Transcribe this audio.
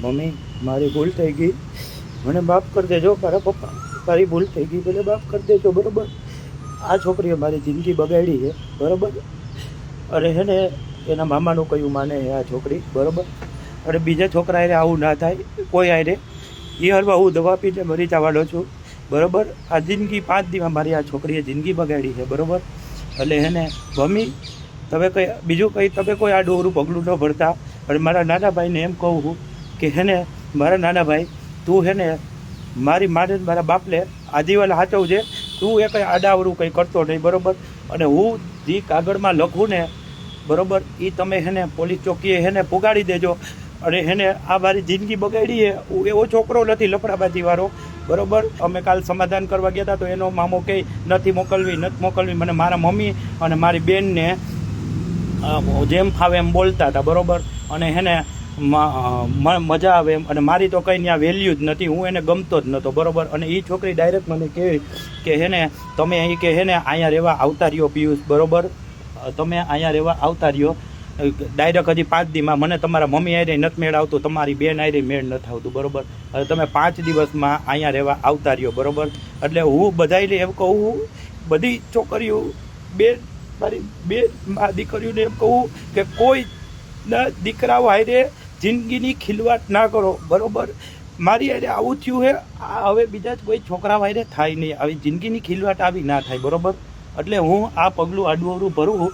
Mummy મારી ભૂલ થઈ ગઈ, મને માફ કરી દેજો. મારા પપ્પા મારી ભૂલ થઈ ગઈ, મને માફ કરી દેજો. બરાબર, આ છોકરીએ મારી જિંદગી બગાડી છે. બરાબર, અને હે ને એના મામાનું કયું માને આ છોકરી. બરાબર, અને બીજા છોકરા હારે આવું ના થાય કોઈ હારે. એ હાલમાં હું દવા પીને મરી જવાનો છું. બરાબર, આ જિંદગી 5 દિવસમાં મારી આ છોકરીએ જિંદગી બગાડી છે. બરાબર, એટલે હે ને મમ્મી તમે કંઈ બીજું કંઈ તમે કોઈ આ ડોરું પગલું ન ભરતા. અને મારા નાના ભાઈને એમ કહું છું કે હે ને મારા નાના ભાઈ તું હે ને મારી માને મારા બાપને આજીવન સાચવજે. તું એ કંઈ આડાવરું કંઈ કરતો નહીં. બરાબર, અને હું જે કાગળમાં લખું ને બરાબર એ તમે હે ને પોલીસ ચોકીએ હે ને પુગાડી દેજો. અને હે ને આ મારી જિંદગી બગાડી છે. હું એવો છોકરો નથી લફડાબાજીવાળો. બરાબર, અમે કાલ સમાધાન કરવા ગયા હતા તો એનો મામો કહે નથી મોકલવી. મને મારા મમ્મી અને મારી બેનને જેમ ફાવે એમ બોલતા હતા. બરાબર, અને હે ને મજા આવે એમ. અને મારી તો કંઈ ત્યાં વેલ્યુ જ નથી, હું એને ગમતો જ નહોતો. બરાબર, અને એ છોકરી ડાયરેક્ટ મને કહે કે હે ને તમે અહીં કે હે ને અહીંયા રહેવા આવતા રહ્યો પિયુષ. બરાબર, તમે અહીંયા રહેવા આવતા રહ્યો. ડાયરેક્ટ હજી 5 દીમાં મને તમારા મમ્મી આરે નથી મેળ આવતું, તમારી બેન આરે મેળ નથી આવતું. બરાબર, હવે તમે 5 દિવસમાં અહીંયા રહેવા આવતા રહ્યો. બરાબર, એટલે હું બધાને એમ કહું, બધી છોકરીઓ મારી બે દીકરીઓને એમ કહું કે કોઈ દીકરાઓ હારે જિંદગીની ખિલવાટ ના કરો. બરાબર, મારી હારે આવું થયું છે, આ હવે બીજા કોઈ છોકરા હારે થાય નહીં. આવી જિંદગીની ખિલવાટ આવી ના થાય. બરાબર, એટલે હું આ પગલું આડું ભરું.